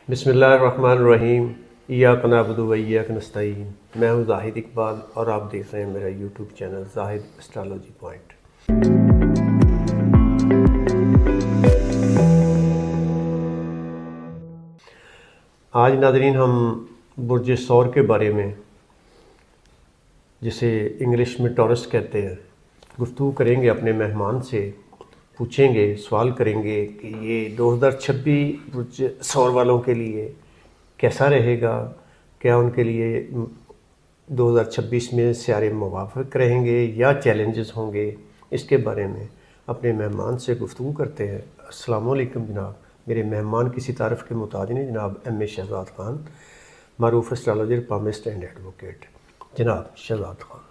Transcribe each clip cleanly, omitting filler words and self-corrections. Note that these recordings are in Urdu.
بسم اللہ الرحمن الرحیم، ایاک نعبد و ایاک نستعین۔ میں ہوں زاہد اقبال اور آپ دیکھ رہے ہیں میرا یوٹیوب چینل زاہد اسٹرالوجی پوائنٹ۔ آج ناظرین ہم برج ثور کے بارے میں، جسے انگلش میں ٹورس کہتے ہیں، گفتگو کریں گے اپنے مہمان سے۔ پوچھیں گے، سوال کریں گے کہ یہ 2026 برج ثور والوں کے لیے کیسا رہے گا؟ کیا ان کے لیے 2026 میں سیارے موافق رہیں گے یا چیلنجز ہوں گے؟ اس کے بارے میں اپنے مہمان سے گفتگو کرتے ہیں۔ السلام علیکم جناب۔ میرے مہمان کسی تعارف کے محتاج نہیں، جناب ایم اے شہزاد خان، معروف اسٹرالوجر، پامسٹ اینڈ ایڈوکیٹ۔ جناب شہزاد خان۔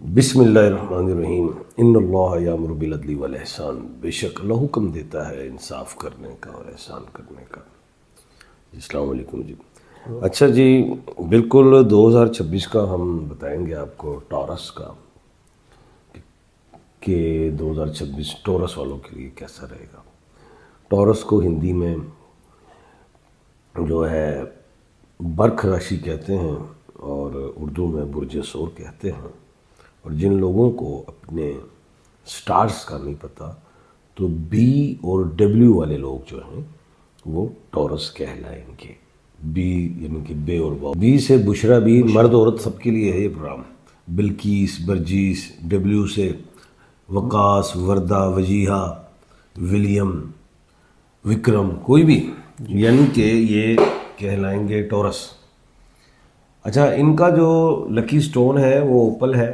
بسم اللہ الرحمن الرحیم۔ ان اللہ یامر بالعدل والاحسان، بے شک اللہ حکم دیتا ہے انصاف کرنے کا اور احسان کرنے کا۔ السلام علیکم جی۔ اچھا جی، بالکل 2026 کا ہم بتائیں گے آپ کو ٹورس کا، کہ 2026 ٹورس والوں کے لیے کیسا رہے گا۔ ٹورس کو ہندی میں جو ہے برق راشی کہتے ہیں اور اردو میں برج ثور کہتے ہیں، اور جن لوگوں کو اپنے سٹارز کا نہیں پتہ تو بی اور ڈبلیو والے لوگ جو ہیں وہ ٹورس کہلائیں گے۔ بی یعنی کہ بے اور واو، بی سے بشرا بی، مرد عورت سب کے لیے ہے یہ پروگرام۔ بلقیس، برجیس، ڈبلیو سے وقاص، وردہ، وجیہہ، ولیم، وکرم، کوئی بھی، یعنی کہ یہ کہلائیں گے ٹورس۔ اچھا، ان کا جو لکی سٹون ہے وہ اوپل ہے،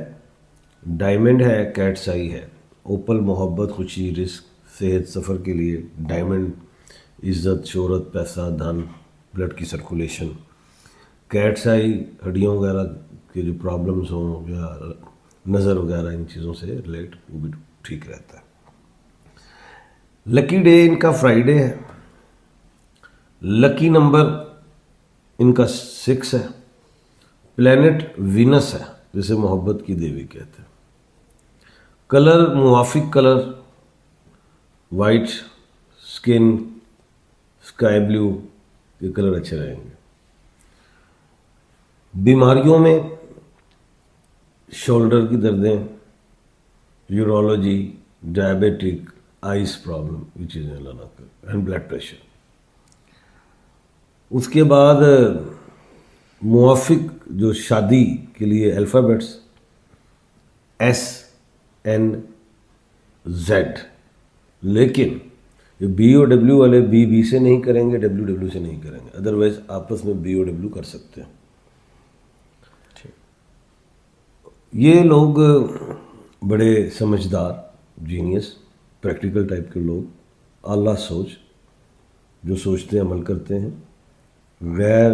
ڈائمنڈ ہے، کیٹس آئی ہے۔ اوپل محبت، خوشی، رزق، صحت، سفر کے لیے۔ ڈائمنڈ عزت، شہرت، پیسہ، دھن، بلڈ کی سرکولیشن۔ کیٹس آئی ہڈیوں وغیرہ کے جو پرابلمز ہوں یا نظر وغیرہ ان چیزوں سے ریلیٹ، وہ بھی ٹھیک رہتا ہے۔ لکی ڈے ان کا فرائیڈے ہے۔ لکی نمبر ان کا 6 ہے۔ پلینٹ وینس ہے، جسے محبت کی دیوی کہتے ہیں۔ کلر موافق کلر وائٹ، سکن، اسکائی بلیو کے کلر اچھے رہیں گے۔ بیماریوں میں شولڈر کی دردیں، یورولوجی، ڈائبیٹک، آئس پرابلم، یہ چیزیں اللہ نہ کرے، اینڈ بلڈ پریشر۔ اس کے بعد موافق جو شادی کے لیے الفابیٹس ایس این زیڈ، لیکن جو بی او ڈبلیو والے بی سے نہیں کریں گے، ڈبلیو ڈبلیو سے نہیں کریں گے، ادروائز آپس میں بی او ڈبلیو کر سکتے ہیں۔ یہ لوگ بڑے سمجھدار، جینیس، پریکٹیکل ٹائپ کے لوگ، اعلیٰ سوچ، جو سوچتے ہیں عمل کرتے ہیں، غیر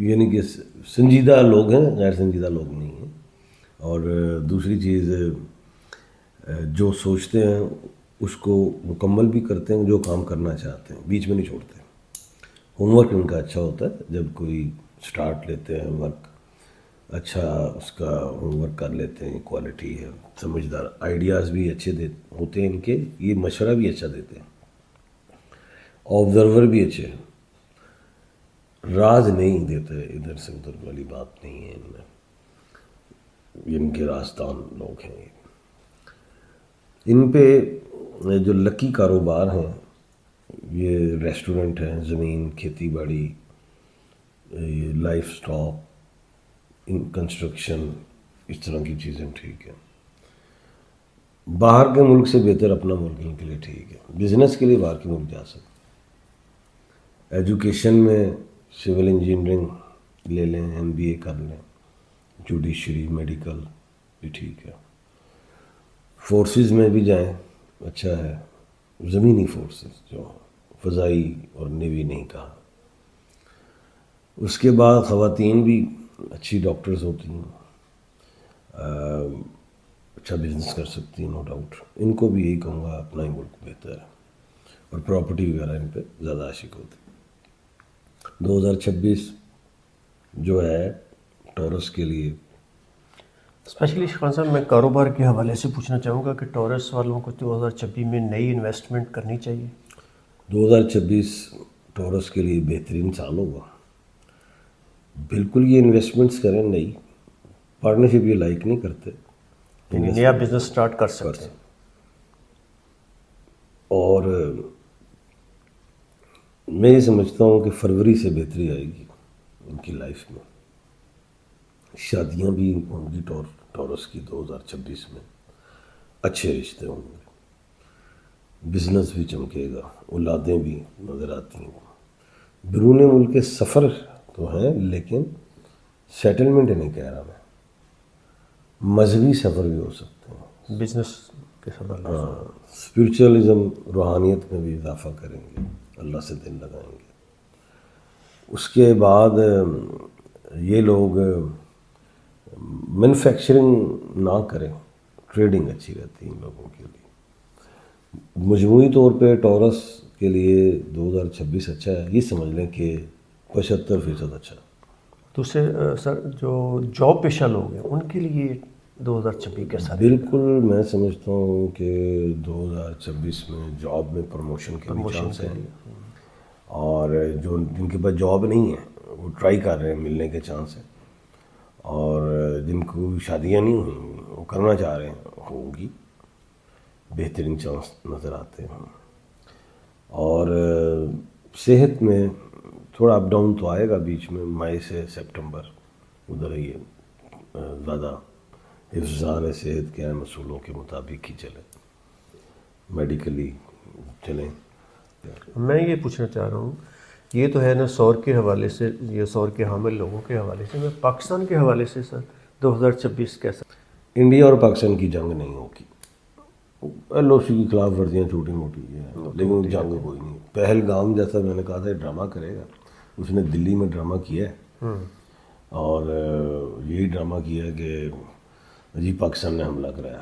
یعنی کہ سنجیدہ لوگ ہیں، غیر سنجیدہ لوگ نہیں ہیں۔ اور دوسری چیز، جو سوچتے ہیں اس کو مکمل بھی کرتے ہیں، جو کام کرنا چاہتے ہیں بیچ میں نہیں چھوڑتے۔ ہوم ورک ان کا اچھا ہوتا ہے، جب کوئی سٹارٹ لیتے ہیں ورک، اچھا اس کا ہوم ورک کر لیتے ہیں، کوالٹی ہے، سمجھدار، آئیڈیاز بھی اچھے ہوتے ہیں ان کے، یہ مشورہ بھی اچھا دیتے ہیں، آبزرور بھی اچھے ہیں، راز نہیں دیتے، ادھر سے ادھر والی بات نہیں ہے ان میں، ان کے رازدان لوگ ہیں۔ ان پہ جو لکی کاروبار ہیں، یہ ریسٹورنٹ ہیں، زمین، کھیتی باڑی، لائف سٹاک، کنسٹرکشن، اس طرح کی چیزیں ٹھیک ہیں۔ باہر کے ملک سے بہتر اپنا ملک ان کے لیے ٹھیک ہے۔ بزنس کے لیے باہر کے ملک جا سکتے۔ ایجوکیشن میں سول انجینئرنگ لے لیں، ایم بی اے کر لیں، جوڈیشری، میڈیکل بھی ٹھیک ہے۔ فورسز میں بھی جائیں، اچھا ہے، زمینی فورسز جو فضائی اور نیوی نہیں کہا۔ اس کے بعد خواتین بھی اچھی ڈاکٹرز ہوتی ہیں، اچھا بزنس کر سکتی ہیں، نو ڈاؤٹ۔ ان کو بھی یہی کہوں گا، اپنا ہی ملک بہتر ہے، اور پراپرٹی وغیرہ ان پہ زیادہ عاشق ہوتی ہے۔ 2026 جو ہے ٹورس کے لیے، اسپیشلی خان صاحب، میں کاروبار کے حوالے سے پوچھنا چاہوں گا کہ ٹورس والوں کو 2026 میں نئی انویسٹمنٹ کرنی چاہیے؟ 2026 ٹورس کے لیے بہترین سال ہوگا. بالکل یہ انویسٹمنٹس کریں, نہیں پارٹنرشپ یہ لائک نہیں کرتے, نیا بزنس سٹارٹ کر سکتے ہیں. اور میں یہ سمجھتا ہوں کہ فروری سے بہتری آئے گی ان کی لائف میں. شادیاں بھی ہوں گی ٹورس کی 2026 میں, اچھے رشتے ہوں گے, بزنس بھی چمکے گا, اولادیں بھی نظر آتی ہیں. بیرون ملک کے سفر تو ہیں لیکن سیٹلمنٹ نہیں کہہ رہا میں, مذہبی سفر بھی ہو سکتے ہیں. بزنس کے سفر. ہاں, اسپرچولیزم روحانیت میں بھی اضافہ کریں گے, اللہ سے دل لگائیں گے. اس کے بعد یہ لوگ مینوفیکچرنگ نہ کریں, ٹریڈنگ اچھی رہتی ہے ان لوگوں کے لیے. مجموعی طور پہ ٹورس کے لیے 2026 اچھا ہے, یہ سمجھ لیں کہ 75% اچھا. دوسرے سر جو جاب پیشہ لوگ ہیں ان کے لیے 2026 کیسا؟ بالکل میں سمجھتا ہوں کہ 2026 میں جاب میں پروموشن کے بھی چانس ہیں, اور جو جن کے پاس جاب نہیں ہے وہ ٹرائی کر رہے ہیں, ملنے کے چانس ہیں. اور جن کو شادیاں نہیں ہوئیں وہ کرنا چاہ رہے ہیں, ہوگی, بہترین چانس نظر آتے ہیں. اور صحت میں تھوڑا اپ ڈاؤن تو آئے گا بیچ میں, مئی سے سپٹمبر ادھر ہی زیادہ حفظان صحت کے اصولوں کے مطابق ہی چلیں, میڈیکلی چلیں. میں یہ پوچھنا چاہ رہا ہوں, یہ تو ہے نا سور کے حوالے سے, یہ سور کے حامل لوگوں کے حوالے سے, میں پاکستان کے حوالے سے سر 2026 کیسا؟ انڈیا اور پاکستان کی جنگ نہیں ہوگی. ایل او سی کی خلاف ورزیاں چھوٹی موٹی ہیں لیکن جنگ کوئی نہیں. پہلگام جیسا میں نے کہا تھا ڈرامہ کرے گا, اس نے دلی میں ڈرامہ کیا ہے, اور یہی ڈرامہ کیا کہ جی پاکستان نے حملہ کرایا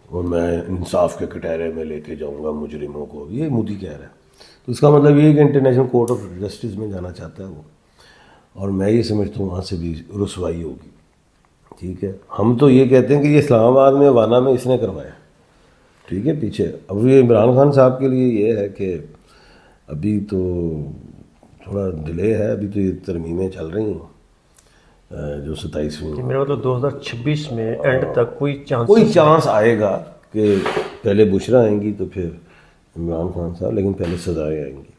اور میں انصاف کے کٹہرے میں لے کے جاؤں گا مجرموں کو, یہ مودی کہہ رہا ہے. تو اس کا مطلب یہ ہے کہ انٹرنیشنل کورٹ آف جسٹس میں جانا چاہتا ہے وہ, اور میں یہ سمجھتا ہوں وہاں سے بھی رسوائی ہوگی. ٹھیک ہے, ہم تو یہ کہتے ہیں کہ یہ اسلام آباد میں وانا میں اس نے کروایا, ٹھیک ہے پیچھے. اب یہ عمران خان صاحب کے لیے یہ ہے کہ ابھی تو تھوڑا ڈیلے ہے, ابھی تو یہ ترمیمیں چل رہی ہیں جو 27ویں. میرا مطلب 2026 میں اینڈ تک کوئی چانس آئے گا کہ پہلے بشرا آئیں گی تو پھر عمران خان صاحب, لیکن پہلے سزائیں آئیں گی.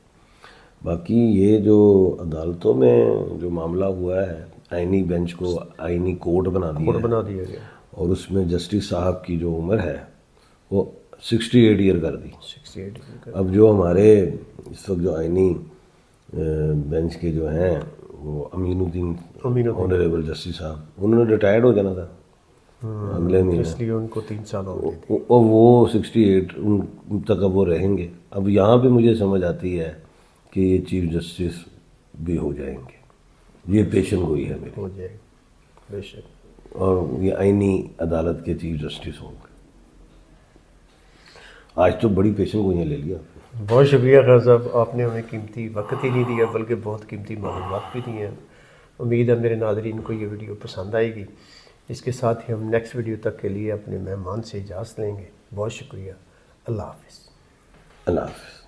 باقی یہ جو عدالتوں میں جو معاملہ ہوا ہے, آئینی بینچ کو آئینی کورٹ بنا دیا گیا, اور اس میں جسٹس صاحب کی جو عمر ہے وہ 68 ایئر کر دی. 68 اب جو ہمارے اس وقت جو آئینی بینچ کے جو ہیں وہ امین الدین آنریبل جسٹس صاحب, انہوں نے ریٹائرڈ ہو جانا تھا اگلے مہینے, اس لیے ان کو 3 سال ہو گئے تھے, اور وہ 68 ان تک اب وہ رہیں گے. اب یہاں پہ مجھے سمجھ آتی ہے کہ یہ چیف جسٹس بھی ہو جائیں گے, یہ پیشن گوئی ہے میری, ہو جائے گا بے شک, اور یہ آئینی عدالت کے چیف جسٹس ہوں گے. آج تو بڑی پیشن گوئیاں لے لیا. بہت شکریہ خان صاحب, آپ نے ہمیں قیمتی وقت ہی نہیں دیا بلکہ بہت قیمتی معلومات بھی دی ہیں. امید ہے میرے ناظرین کو یہ ویڈیو پسند آئے گی. اس کے ساتھ ہی ہم نیکسٹ ویڈیو تک کے لیے اپنے مہمان سے اجازت لیں گے. بہت شکریہ, اللہ حافظ. اللہ حافظ.